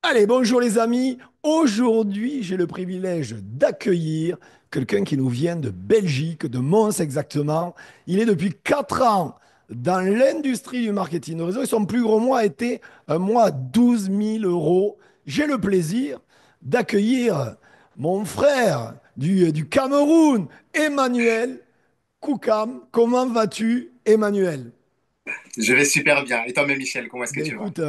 Allez, bonjour les amis. Aujourd'hui, j'ai le privilège d'accueillir quelqu'un qui nous vient de Belgique, de Mons exactement. Il est depuis 4 ans dans l'industrie du marketing de réseau et son plus gros mois a été un mois à 12 000 euros. J'ai le plaisir d'accueillir mon frère du Cameroun, Emmanuel Koukam. Comment vas-tu, Emmanuel? Je vais super bien. Et toi-même, Michel, comment est-ce que Ben tu vas? écoute,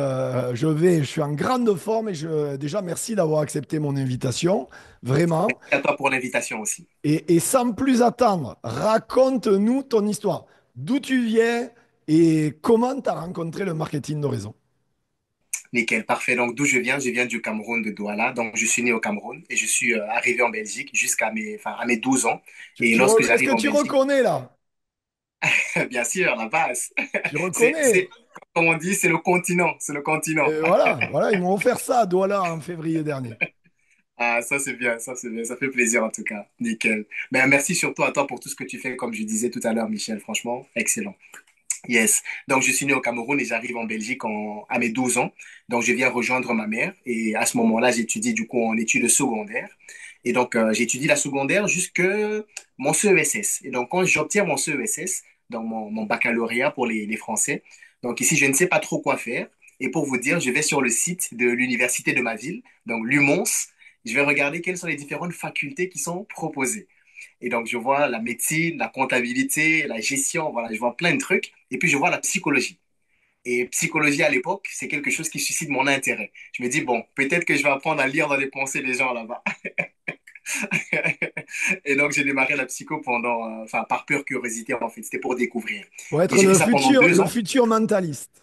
je suis en grande forme et déjà merci d'avoir accepté mon invitation, vraiment. Merci à toi pour l'invitation aussi. Et sans plus attendre, raconte-nous ton histoire. D'où tu viens et comment tu as rencontré le marketing de réseau. Nickel, parfait. Donc, d'où je viens du Cameroun, de Douala. Donc, je suis né au Cameroun et je suis arrivé en Belgique à mes 12 ans. Et lorsque Est-ce j'arrive que en tu Belgique, reconnais là? bien sûr, la base. Tu reconnais? Comme on dit, c'est le continent. C'est le continent. Voilà, voilà, ils m'ont offert ça à Douala en février dernier. Ah, ça, c'est bien. Ça, c'est bien. Ça fait plaisir, en tout cas. Nickel. Mais merci surtout à toi pour tout ce que tu fais, comme je disais tout à l'heure, Michel. Franchement, excellent. Yes. Donc, je suis né au Cameroun et j'arrive en Belgique à mes 12 ans. Donc, je viens rejoindre ma mère et à ce moment-là, j'étudie du coup en études secondaires. Et donc, j'étudie la secondaire jusque mon CESS. Et donc, quand j'obtiens mon CESS, donc mon baccalauréat pour les Français, donc ici, je ne sais pas trop quoi faire. Et pour vous dire, je vais sur le site de l'université de ma ville, donc l'UMONS. Je vais regarder quelles sont les différentes facultés qui sont proposées. Et donc, je vois la médecine, la comptabilité, la gestion, voilà, je vois plein de trucs. Et puis, je vois la psychologie. Et psychologie à l'époque, c'est quelque chose qui suscite mon intérêt. Je me dis, bon, peut-être que je vais apprendre à lire dans les pensées des gens là-bas. Et donc, j'ai démarré la psycho par pure curiosité, en fait. C'était pour découvrir. Pour Et être j'ai fait ça pendant deux le ans. futur mentaliste.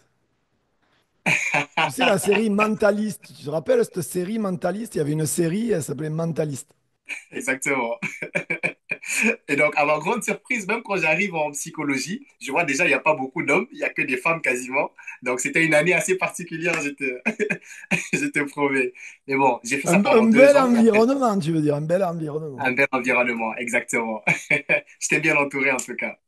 Tu sais, la série Mentaliste, tu te rappelles cette série Mentaliste? Il y avait une série, elle s'appelait Mentaliste. Exactement. Et donc, à ma grande surprise, même quand j'arrive en psychologie, je vois déjà, il n'y a pas beaucoup d'hommes, il n'y a que des femmes quasiment. Donc, c'était une année assez particulière, je te promets. Mais bon, j'ai fait ça pendant Un deux bel ans et après, environnement, tu veux dire, un bel environnement. un bel environnement, exactement. J'étais bien entouré en tout cas.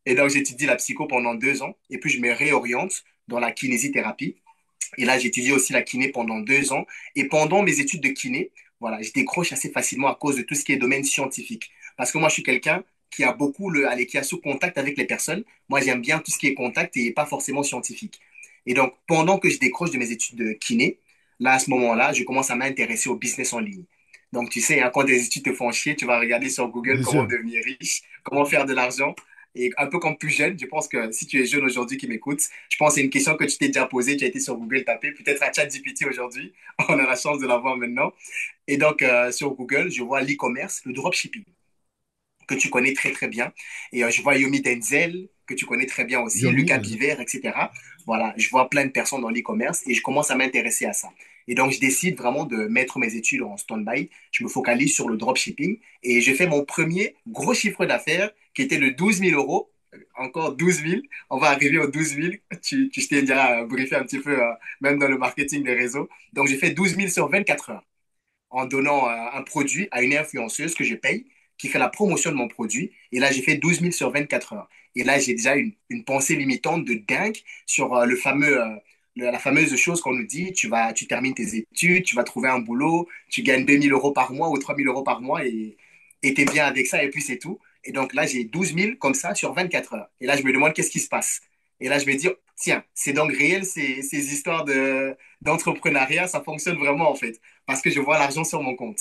Et donc, j'étudie la psycho pendant deux ans et puis je me réoriente dans la kinésithérapie. Et là, j'étudie aussi la kiné pendant deux ans. Et pendant mes études de kiné, voilà, je décroche assez facilement à cause de tout ce qui est domaine scientifique. Parce que moi, je suis quelqu'un qui a allez, qui a sous contact avec les personnes. Moi, j'aime bien tout ce qui est contact et pas forcément scientifique. Et donc, pendant que je décroche de mes études de kiné, là, à ce moment-là, je commence à m'intéresser au business en ligne. Donc, tu sais, hein, quand des études te font chier, tu vas regarder sur Google Bien comment sûr. devenir riche, comment faire de l'argent. Et un peu comme plus jeune, je pense que si tu es jeune aujourd'hui qui m'écoute, je pense que c'est une question que tu t'es déjà posée, tu as été sur Google taper, peut-être à ChatGPT aujourd'hui, on a la chance de l'avoir maintenant. Et donc, sur Google, je vois l'e-commerce, le dropshipping, que tu connais très très bien. Et je vois Yomi Denzel, que tu connais très bien aussi, Yomi, Lucas bien sûr. Biver, etc. Voilà, je vois plein de personnes dans l'e-commerce et je commence à m'intéresser à ça. Et donc, je décide vraiment de mettre mes études en stand-by. Je me focalise sur le dropshipping et je fais mon premier gros chiffre d'affaires qui était de 12 000 euros. Encore 12 000. On va arriver aux 12 000. Je t'ai déjà briefé un petit peu, même dans le marketing des réseaux. Donc, j'ai fait 12 000 sur 24 heures en donnant un produit à une influenceuse que je paye, qui fait la promotion de mon produit. Et là, j'ai fait 12 000 sur 24 heures. Et là, j'ai déjà une pensée limitante de dingue sur la fameuse chose qu'on nous dit, tu termines tes études, tu vas trouver un boulot, tu gagnes 2 000 euros par mois ou 3 000 euros par mois et tu es bien avec ça et puis c'est tout. Et donc là, j'ai 12 000 comme ça sur 24 heures. Et là, je me demande qu'est-ce qui se passe. Et là, je me dis, tiens, c'est donc réel ces histoires d'entrepreneuriat, ça fonctionne vraiment en fait parce que je vois l'argent sur mon compte.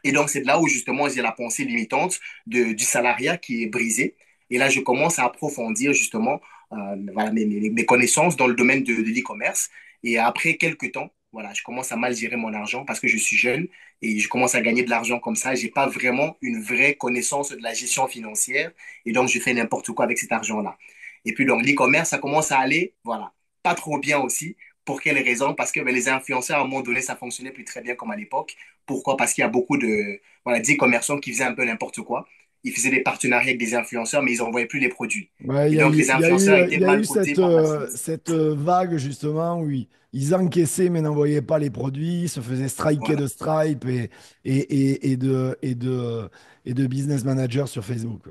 Et donc, c'est de là où justement j'ai la pensée limitante du salariat qui est brisé. Et là, je commence à approfondir justement voilà, mes connaissances dans le domaine de l'e-commerce. Et après quelques temps, voilà, je commence à mal gérer mon argent parce que je suis jeune et je commence à gagner de l'argent comme ça. J'ai pas vraiment une vraie connaissance de la gestion financière et donc je fais n'importe quoi avec cet argent-là. Et puis donc l'e-commerce, ça commence à aller, voilà, pas trop bien aussi. Pour quelles raisons? Parce que ben, les influenceurs, à un moment donné, ça fonctionnait plus très bien comme à l'époque. Pourquoi? Parce qu'il y a beaucoup de voilà, d'e-commerçants qui faisaient un peu n'importe quoi. Ils faisaient des partenariats avec des influenceurs, mais ils n'envoyaient plus les produits. Ouais, Et donc, les influenceurs il étaient y a mal eu cotés par la suite. cette vague justement où ils encaissaient mais n'envoyaient pas les produits, ils se faisaient striker Voilà, de Stripe et de business managers sur Facebook.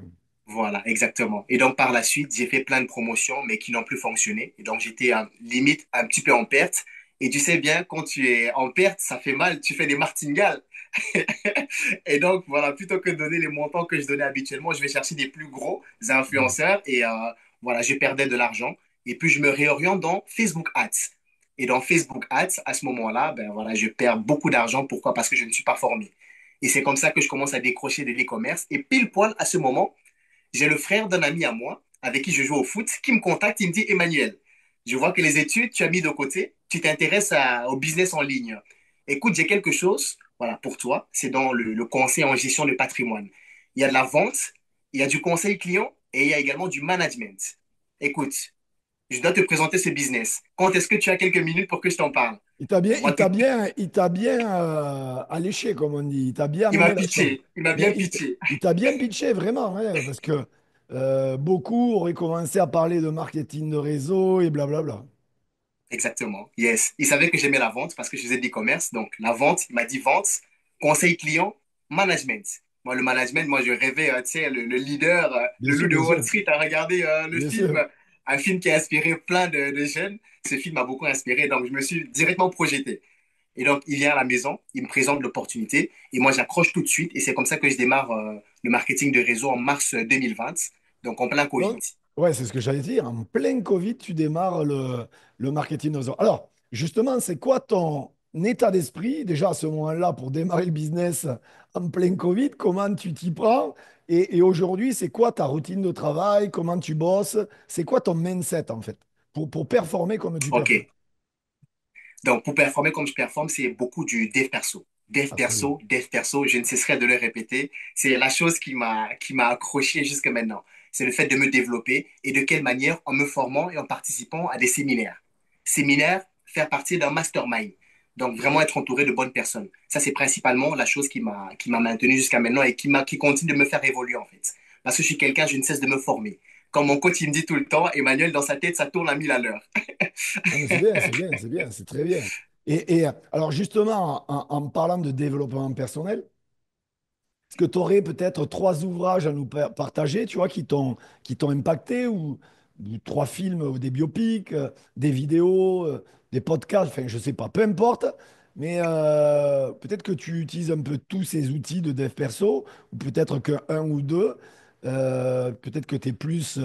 voilà, exactement. Et donc, par la suite, j'ai fait plein de promotions, mais qui n'ont plus fonctionné. Et donc, limite un petit peu en perte. Et tu sais bien, quand tu es en perte, ça fait mal, tu fais des martingales. Et donc, voilà, plutôt que de donner les montants que je donnais habituellement, je vais chercher des plus gros Ouais. influenceurs et voilà, je perdais de l'argent. Et puis, je me réoriente dans Facebook Ads. Et dans Facebook Ads, à ce moment-là, ben voilà, je perds beaucoup d'argent. Pourquoi? Parce que je ne suis pas formé. Et c'est comme ça que je commence à décrocher de l'e-commerce. Et pile poil, à ce moment, j'ai le frère d'un ami à moi avec qui je joue au foot qui me contacte. Il me dit, Emmanuel, je vois que les études, tu as mis de côté, tu t'intéresses au business en ligne. Écoute, j'ai quelque chose, voilà, pour toi. C'est dans le conseil en gestion de patrimoine. Il y a de la vente, il y a du conseil client et il y a également du management. Écoute, je dois te présenter ce business. Quand est-ce que tu as quelques minutes pour que je t'en parle? Il Moi, tout t'a de suite, bien, alléché, comme on dit. Il t'a bien il m'a amené la chose. pitché. Il m'a bien pitché. Il t'a bien pitché, vraiment, ouais, parce que beaucoup auraient commencé à parler de marketing de réseau et blablabla. Exactement. Yes. Il savait que j'aimais la vente parce que je faisais de l'e-commerce. Donc, la vente, il m'a dit vente, conseil client, management. Moi, le management, moi, je rêvais, tu sais, le leader, Bien le loup sûr, de bien Wall sûr, Street, à regarder le bien film, sûr. un film qui a inspiré plein de jeunes. Ce film m'a beaucoup inspiré. Donc, je me suis directement projeté. Et donc, il vient à la maison, il me présente l'opportunité et moi, j'accroche tout de suite. Et c'est comme ça que je démarre le marketing de réseau en mars 2020, donc en plein Covid. Donc, ouais, c'est ce que j'allais dire. En plein Covid, tu démarres le marketing de réseau. Alors, justement, c'est quoi ton état d'esprit, déjà à ce moment-là, pour démarrer le business en plein Covid? Comment tu t'y prends? Et aujourd'hui, c'est quoi ta routine de travail? Comment tu bosses? C'est quoi ton mindset, en fait, pour performer comme tu OK. performes? Donc, pour performer comme je performe, c'est beaucoup du dev perso. Dev Ah, très bien. perso, dev perso, je ne cesserai de le répéter. C'est la chose qui m'a accroché jusque maintenant. C'est le fait de me développer et de quelle manière en me formant et en participant à des séminaires. Séminaires, faire partie d'un mastermind. Donc, vraiment être entouré de bonnes personnes. Ça, c'est principalement la chose qui m'a maintenu jusqu'à maintenant et qui continue de me faire évoluer, en fait. Parce que je suis quelqu'un, je ne cesse de me former. Comme mon coach, il me dit tout le temps, Emmanuel, dans sa tête, ça tourne à 1000 à l'heure. Ah, mais c'est bien, c'est bien, c'est bien, c'est très bien. Et alors, justement, en parlant de développement personnel, est-ce que tu aurais peut-être trois ouvrages à nous partager, tu vois, qui t'ont impacté ou trois films ou des biopics, des vidéos, des podcasts, enfin, je sais pas, peu importe. Mais peut-être que tu utilises un peu tous ces outils de dev perso, ou peut-être qu'un ou deux. Peut-être que tu es plus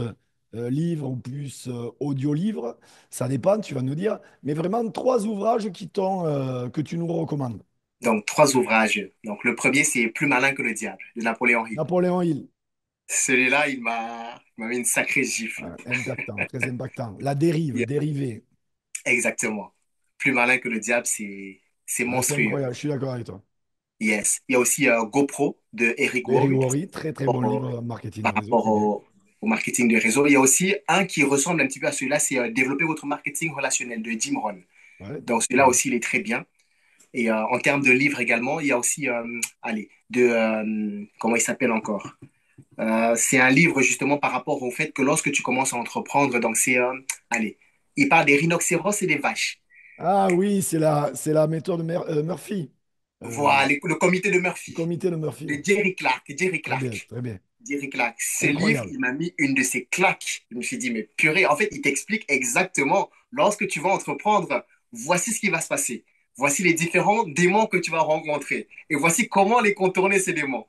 livre ou plus audio-livre. Ça dépend, tu vas nous dire. Mais vraiment, trois ouvrages que tu nous recommandes. Donc, trois ouvrages. Donc, le premier, c'est Plus malin que le diable, de Napoléon Hill. Napoléon Hill. Celui-là, il m'a mis une sacrée gifle. Impactant, très impactant. La dérive, Yeah. dérivé. Exactement. Plus malin que le diable, c'est Ouais, c'est monstrueux. incroyable, je suis d'accord avec toi. Yes. Il y a aussi GoPro de Eric Derrick Worre Worre, très très bon livre marketing de par réseau, rapport très bien. au marketing de réseau. Il y a aussi un qui ressemble un petit peu à celui-là, c'est Développer votre marketing relationnel de Jim Rohn. Ouais, Donc, très celui-là bien. aussi, il est très bien. Et en termes de livres également, il y a aussi, allez, comment il s'appelle encore? C'est un livre justement par rapport au fait que lorsque tu commences à entreprendre, donc allez, il parle des rhinocéros et des vaches. Ah oui, c'est la méthode Murphy. Euh, Voilà, le comité de le Murphy, comité de Murphy. de Ouais. Jerry Clark, Très bien, très bien. Jerry Clark. Ce livre, Incroyable. il m'a mis une de ses claques. Je me suis dit, mais purée, en fait, il t'explique exactement, lorsque tu vas entreprendre, voici ce qui va se passer. Voici les différents démons que tu vas rencontrer. Et voici comment les contourner, ces démons.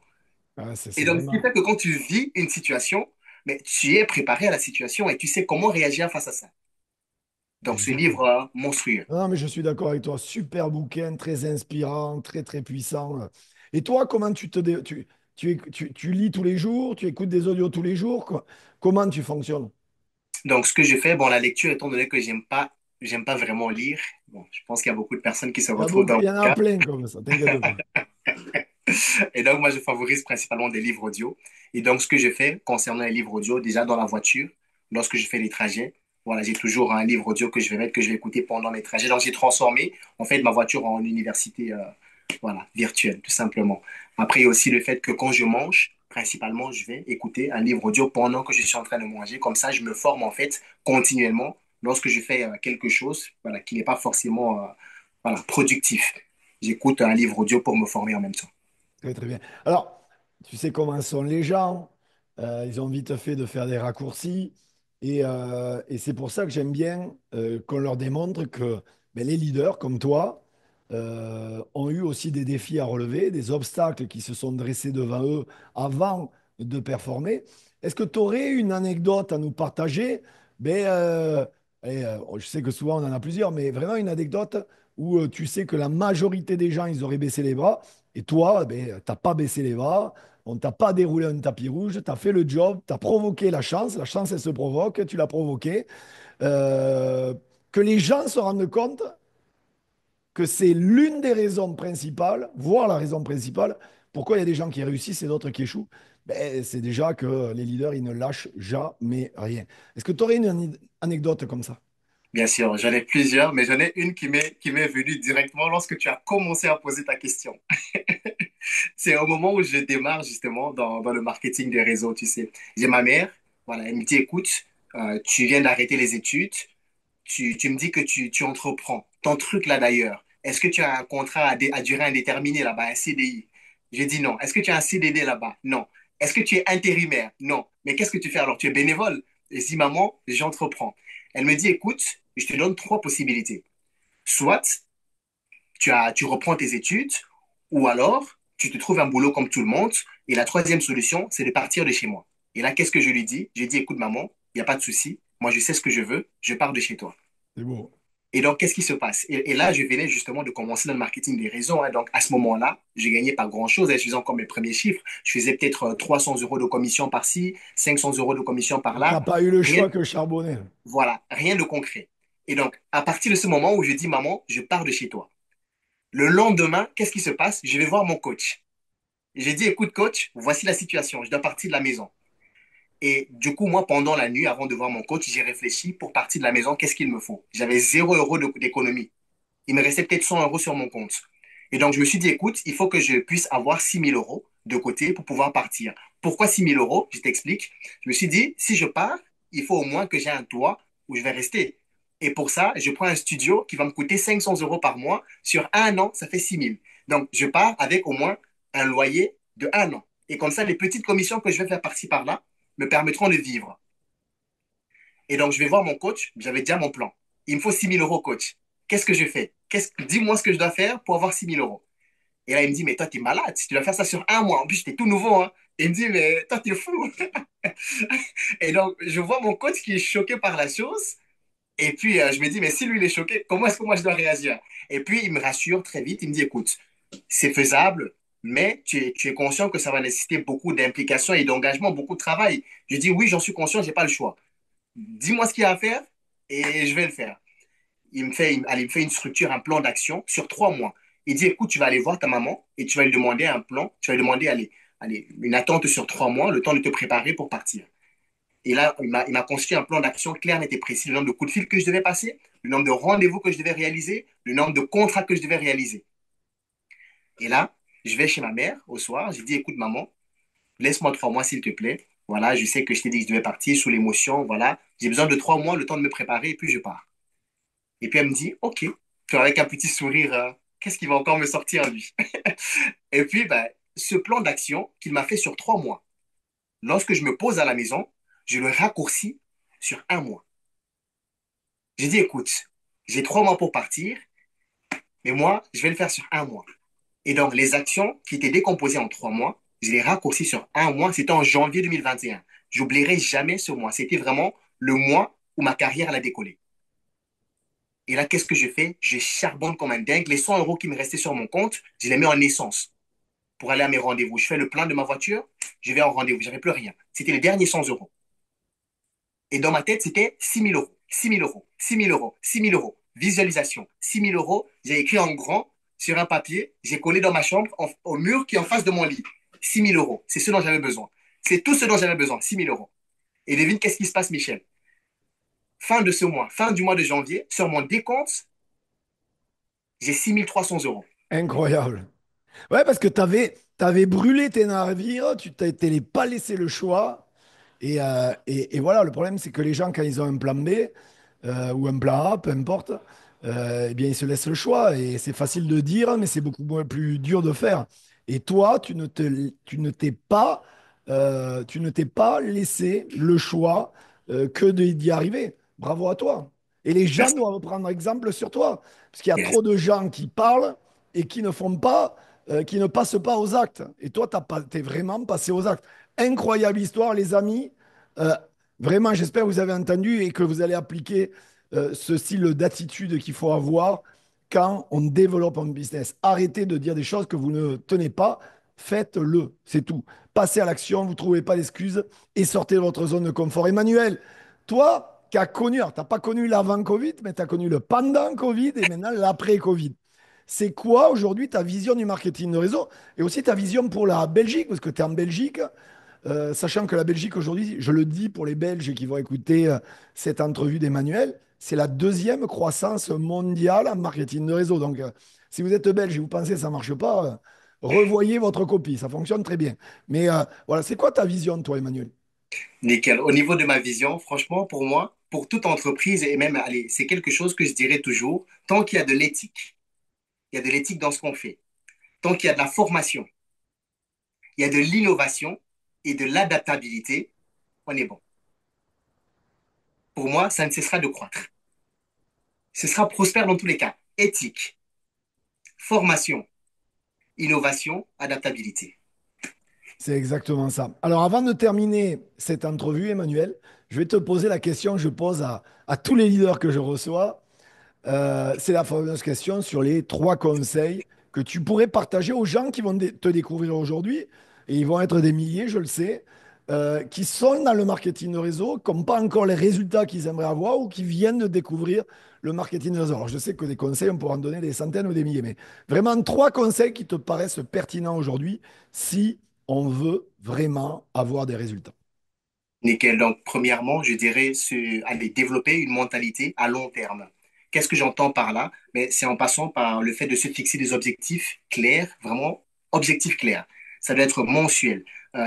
Ah, Et c'est donc, ce qui vraiment. fait que quand tu vis une situation, mais tu es préparé à la situation et tu sais comment réagir face à ça. Donc, ce livre Exactement. monstrueux. Non, mais je suis d'accord avec toi. Super bouquin, très inspirant, très très puissant. Et toi, comment tu lis tous les jours, tu écoutes des audios tous les jours, quoi. Comment tu fonctionnes? Donc, ce que je fais, bon, la lecture, étant donné que j'aime pas vraiment lire, bon, je pense qu'il y a beaucoup de personnes qui se Il y a retrouvent beaucoup, dans il mon y en a cas. plein comme ça, t'inquiète pas. Et donc, moi, je favorise principalement des livres audio. Et donc, ce que je fais concernant les livres audio, déjà dans la voiture, lorsque je fais les trajets, voilà, j'ai toujours un livre audio que je vais mettre, que je vais écouter pendant mes trajets. Donc, j'ai transformé, en fait, ma voiture en université, voilà, virtuelle, tout simplement. Après, il y a aussi le fait que quand je mange, principalement, je vais écouter un livre audio pendant que je suis en train de manger. Comme ça, je me forme, en fait, continuellement lorsque je fais quelque chose, voilà, qui n'est pas forcément, voilà, productif. J'écoute un livre audio pour me former en même temps. Très, très bien. Alors, tu sais comment sont les gens. Ils ont vite fait de faire des raccourcis. Et c'est pour ça que j'aime bien qu'on leur démontre que ben, les leaders comme toi ont eu aussi des défis à relever, des obstacles qui se sont dressés devant eux avant de performer. Est-ce que tu aurais une anecdote à nous partager? Ben, je sais que souvent on en a plusieurs, mais vraiment une anecdote où tu sais que la majorité des gens, ils auraient baissé les bras, et toi, ben, tu n'as pas baissé les bras, on t'a pas déroulé un tapis rouge, tu as fait le job, tu as provoqué la chance elle se provoque, tu l'as provoquée. Euh, que les gens se rendent compte que c'est l'une des raisons principales, voire la raison principale, pourquoi il y a des gens qui réussissent et d'autres qui échouent. Ben, c'est déjà que les leaders, ils ne lâchent jamais rien. Est-ce que tu aurais une anecdote comme ça? Bien sûr, j'en ai plusieurs, mais j'en ai une qui m'est venue directement lorsque tu as commencé à poser ta question. C'est au moment où je démarre justement dans le marketing des réseaux, tu sais. J'ai ma mère, voilà, elle me dit, écoute, tu viens d'arrêter les études, tu me dis que tu entreprends. Ton truc là d'ailleurs, est-ce que tu as un contrat à durée indéterminée là-bas, un CDI? J'ai dit non. Est-ce que tu as un CDD là-bas? Non. Est-ce que tu es intérimaire? Non. Mais qu'est-ce que tu fais alors? Tu es bénévole? Je dis maman, j'entreprends. Elle me dit, écoute, je te donne trois possibilités. Soit tu reprends tes études, ou alors tu te trouves un boulot comme tout le monde. Et la troisième solution, c'est de partir de chez moi. Et là, qu'est-ce que je lui dis? J'ai dit, écoute, maman, il n'y a pas de souci. Moi, je sais ce que je veux. Je pars de chez toi. C'est beau. Et donc, qu'est-ce qui se passe? Et là, je venais justement de commencer dans le marketing des réseaux, hein. Donc, à ce moment-là, je gagnais pas grand-chose, hein. Je faisais encore mes premiers chiffres. Je faisais peut-être 300 euros de commission par-ci, 500 euros de commission T'as par-là. pas eu le Rien, choix que charbonner. voilà, rien de concret. Et donc, à partir de ce moment où je dis, maman, je pars de chez toi. Le lendemain, qu'est-ce qui se passe? Je vais voir mon coach. J'ai dit, écoute, coach, voici la situation. Je dois partir de la maison. Et du coup, moi, pendant la nuit, avant de voir mon coach, j'ai réfléchi pour partir de la maison, qu'est-ce qu'il me faut? J'avais 0 € d'économie. Il me restait peut-être 100 euros sur mon compte. Et donc, je me suis dit, écoute, il faut que je puisse avoir 6 000 € de côté pour pouvoir partir. Pourquoi 6 000 €? Je t'explique. Je me suis dit, si je pars, il faut au moins que j'ai un toit où je vais rester. Et pour ça, je prends un studio qui va me coûter 500 euros par mois. Sur un an, ça fait 6 000. Donc, je pars avec au moins un loyer de un an. Et comme ça, les petites commissions que je vais faire par-ci par-là me permettront de vivre. Et donc, je vais voir mon coach. J'avais déjà mon plan. Il me faut 6 000 € coach. Qu'est-ce que je fais? Dis-moi ce que je dois faire pour avoir 6 000 €. Et là, il me dit, mais toi, t'es malade. Si tu dois faire ça sur un mois. En plus, j'étais tout nouveau, hein. Il me dit, mais toi, t'es fou. Et donc, je vois mon coach qui est choqué par la chose. Et puis, je me dis, mais si lui, il est choqué, comment est-ce que moi, je dois réagir? Et puis, il me rassure très vite. Il me dit, écoute, c'est faisable, mais tu es conscient que ça va nécessiter beaucoup d'implication et d'engagement, beaucoup de travail. Je dis, oui, j'en suis conscient, j'ai pas le choix. Dis-moi ce qu'il y a à faire et je vais le faire. Il me fait une structure, un plan d'action sur 3 mois. Il dit, écoute, tu vas aller voir ta maman et tu vas lui demander un plan, tu vas lui demander, allez, une attente sur 3 mois, le temps de te préparer pour partir. Et là, il m'a construit un plan d'action clair, net et précis, le nombre de coups de fil que je devais passer, le nombre de rendez-vous que je devais réaliser, le nombre de contrats que je devais réaliser. Et là, je vais chez ma mère au soir, je dis, écoute, maman, laisse-moi 3 mois, s'il te plaît. Voilà, je sais que je t'ai dit que je devais partir sous l'émotion. Voilà, j'ai besoin de 3 mois, le temps de me préparer, et puis je pars. Et puis elle me dit, OK. Puis avec un petit sourire, qu'est-ce qu'il va encore me sortir, lui? Et puis, ben, ce plan d'action qu'il m'a fait sur 3 mois, lorsque je me pose à la maison, je le raccourcis sur un mois. J'ai dit, écoute, j'ai 3 mois pour partir, mais moi, je vais le faire sur un mois. Et donc, les actions qui étaient décomposées en 3 mois, je les raccourcis sur un mois. C'était en janvier 2021. J'oublierai jamais ce mois. C'était vraiment le mois où ma carrière a décollé. Et là, qu'est-ce que je fais? Je charbonne comme un dingue. Les 100 euros qui me restaient sur mon compte, je les mets en essence pour aller à mes rendez-vous. Je fais le plein de ma voiture, je vais en rendez-vous. J'avais plus rien. C'était les derniers 100 euros. Et dans ma tête, c'était 6 000 €, 6 000 €, 6 000 €, 6 000 €. Visualisation, 6 000 €. J'ai écrit en grand sur un papier. J'ai collé dans ma chambre, au mur qui est en face de mon lit. 6 000 €. C'est ce dont j'avais besoin. C'est tout ce dont j'avais besoin. 6 000 €. Et devine qu'est-ce qui se passe, Michel? Fin de ce mois, fin du mois de janvier, sur mon décompte, j'ai 6 300 €. Incroyable. Ouais, parce que t'avais brûlé tes navires, tu t'es pas laissé le choix. Et voilà, le problème, c'est que les gens, quand ils ont un plan B ou un plan A, peu importe, eh bien, ils se laissent le choix. Et c'est facile de dire, mais c'est beaucoup plus dur de faire. Et toi, tu ne t'es pas laissé le choix d'y arriver. Bravo à toi. Et les gens Merci. doivent prendre exemple sur toi. Parce qu'il y a Yes. trop de gens qui parlent et qui ne font pas, qui ne passent pas aux actes. Et toi, tu es vraiment passé aux actes. Incroyable histoire, les amis. Euh, Vraiment, j'espère que vous avez entendu et que vous allez appliquer ce style d'attitude qu'il faut avoir quand on développe un business. Arrêtez de dire des choses que vous ne tenez pas. Faites-le, c'est tout. Passez à l'action, vous ne trouvez pas d'excuses et sortez de votre zone de confort. Emmanuel, toi qui as connu, alors tu n'as pas connu l'avant-Covid, mais tu as connu le pendant-Covid et maintenant l'après-Covid. C'est quoi aujourd'hui ta vision du marketing de réseau et aussi ta vision pour la Belgique, parce que tu es en Belgique, sachant que la Belgique aujourd'hui, je le dis pour les Belges qui vont écouter cette entrevue d'Emmanuel, c'est la deuxième croissance mondiale en marketing de réseau. Donc, si vous êtes belge et vous pensez que ça ne marche pas, revoyez votre copie, ça fonctionne très bien. Mais voilà, c'est quoi ta vision, toi, Emmanuel? Nickel. Au niveau de ma vision, franchement, pour moi, pour toute entreprise, et même, allez, c'est quelque chose que je dirais toujours, tant qu'il y a de l'éthique, il y a de l'éthique dans ce qu'on fait, tant qu'il y a de la formation, il y a de l'innovation et de l'adaptabilité, on est bon. Pour moi, ça ne cessera de croître. Ce sera prospère dans tous les cas. Éthique, formation, innovation, adaptabilité. C'est exactement ça. Alors, avant de terminer cette entrevue, Emmanuel, je vais te poser la question que je pose à tous les leaders que je reçois. C'est la fameuse question sur les trois conseils que tu pourrais partager aux gens qui vont te découvrir aujourd'hui. Et ils vont être des milliers, je le sais, qui sont dans le marketing de réseau, qui n'ont pas encore les résultats qu'ils aimeraient avoir ou qui viennent de découvrir le marketing de réseau. Alors, je sais que des conseils, on pourra en donner des centaines ou des milliers, mais vraiment trois conseils qui te paraissent pertinents aujourd'hui si on veut vraiment avoir des résultats. Nickel. Donc, premièrement, je dirais aller développer une mentalité à long terme. Qu'est-ce que j'entends par là? Mais c'est en passant par le fait de se fixer des objectifs clairs, vraiment objectifs clairs. Ça doit être mensuel,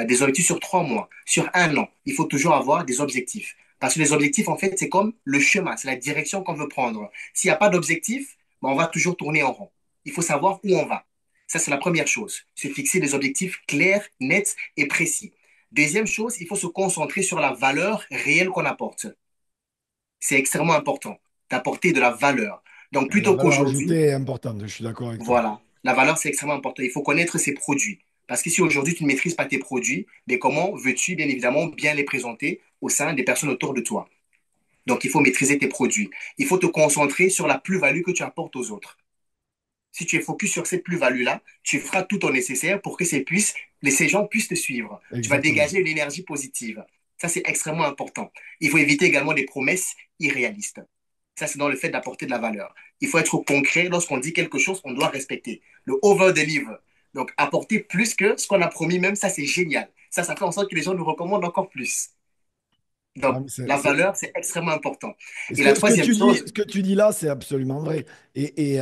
des objectifs sur 3 mois, sur un an. Il faut toujours avoir des objectifs. Parce que les objectifs, en fait, c'est comme le chemin, c'est la direction qu'on veut prendre. S'il n'y a pas d'objectif, ben, on va toujours tourner en rond. Il faut savoir où on va. Ça, c'est la première chose. Se fixer des objectifs clairs, nets et précis. Deuxième chose, il faut se concentrer sur la valeur réelle qu'on apporte. C'est extrêmement important d'apporter de la valeur. Donc, La plutôt valeur qu'aujourd'hui, ajoutée est importante, je suis d'accord avec toi. voilà, la valeur, c'est extrêmement important. Il faut connaître ses produits. Parce que si aujourd'hui, tu ne maîtrises pas tes produits, mais comment veux-tu, bien évidemment, bien les présenter au sein des personnes autour de toi? Donc, il faut maîtriser tes produits. Il faut te concentrer sur la plus-value que tu apportes aux autres. Si tu es focus sur cette plus-value-là, tu feras tout ton nécessaire pour que ces gens puissent te suivre. Tu vas Exactement. dégager une énergie positive. Ça, c'est extrêmement important. Il faut éviter également des promesses irréalistes. Ça, c'est dans le fait d'apporter de la valeur. Il faut être concret. Lorsqu'on dit quelque chose, on doit respecter. Le over-deliver. Donc, apporter plus que ce qu'on a promis, même ça, c'est génial. Ça fait en sorte que les gens nous recommandent encore plus. Ah, Donc, mais la valeur, c'est extrêmement important. et Et la ce que troisième tu dis, chose, ce que tu dis là, c'est absolument vrai. Et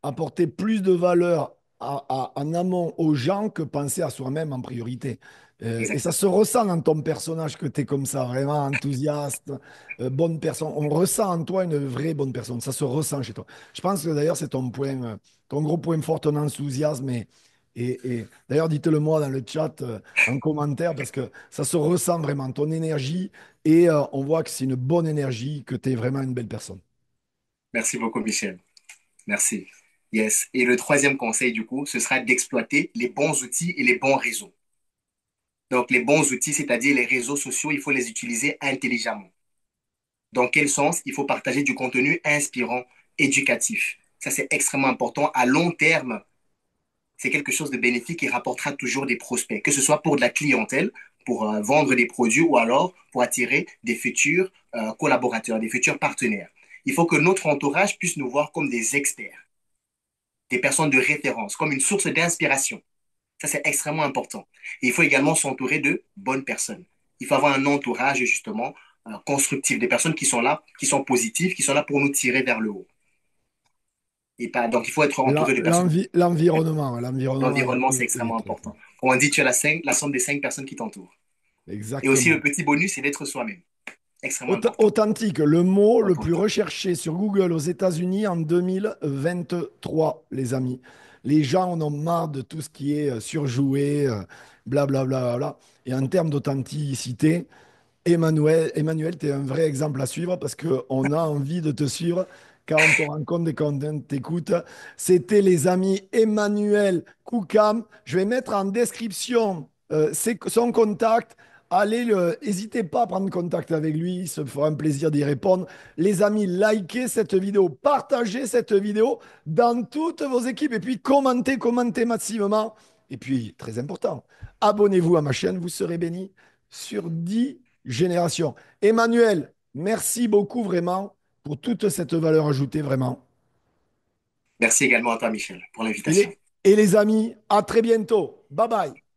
apporter plus de valeur en amont aux gens que penser à soi-même en priorité. Et ça exactement. se ressent dans ton personnage que tu es comme ça, vraiment enthousiaste, bonne personne. On ressent en toi une vraie bonne personne. Ça se ressent chez toi. Je pense que d'ailleurs, c'est ton gros point fort, ton enthousiasme. Et d'ailleurs, dites-le moi dans le chat, en commentaire, parce que ça se ressent vraiment, ton énergie. Et on voit que c'est une bonne énergie, que tu es vraiment une belle personne. Merci beaucoup, Michel. Merci. Yes. Et le troisième conseil, du coup, ce sera d'exploiter les bons outils et les bons réseaux. Donc, les bons outils, c'est-à-dire les réseaux sociaux, il faut les utiliser intelligemment. Dans quel sens? Il faut partager du contenu inspirant, éducatif. Ça, c'est extrêmement important. À long terme, c'est quelque chose de bénéfique qui rapportera toujours des prospects, que ce soit pour de la clientèle, pour vendre des produits ou alors pour attirer des futurs collaborateurs, des futurs partenaires. Il faut que notre entourage puisse nous voir comme des experts, des personnes de référence, comme une source d'inspiration. Ça, c'est extrêmement important. Et il faut également s'entourer de bonnes personnes. Il faut avoir un entourage, justement, constructif, des personnes qui sont là, qui sont positives, qui sont là pour nous tirer vers le haut. Et pas, donc, il faut être entouré de personnes. L'environnement est la L'environnement, c'est clé du extrêmement truc. important. Comme on dit, tu as la somme des 5 personnes qui t'entourent. Et aussi, le Exactement. petit bonus, c'est d'être soi-même. Extrêmement important. Authentique, le mot le plus Authentique. recherché sur Google aux États-Unis en 2023, les amis. Les gens en ont marre de tout ce qui est surjoué, blablabla. Et en termes d'authenticité, Emmanuel, tu es un vrai exemple à suivre parce qu'on a envie de te suivre quand on te rencontre et quand on t'écoute. C'était les amis Emmanuel Koukam. Je vais mettre en description son contact. N'hésitez pas à prendre contact avec lui, il se fera un plaisir d'y répondre. Les amis, likez cette vidéo, partagez cette vidéo dans toutes vos équipes et puis commentez massivement. Et puis, très important, abonnez-vous à ma chaîne, vous serez bénis sur 10 générations. Emmanuel, merci beaucoup vraiment pour toute cette valeur ajoutée, vraiment. Merci également à toi, Michel, pour Et l'invitation. les, et les amis, à très bientôt. Bye bye.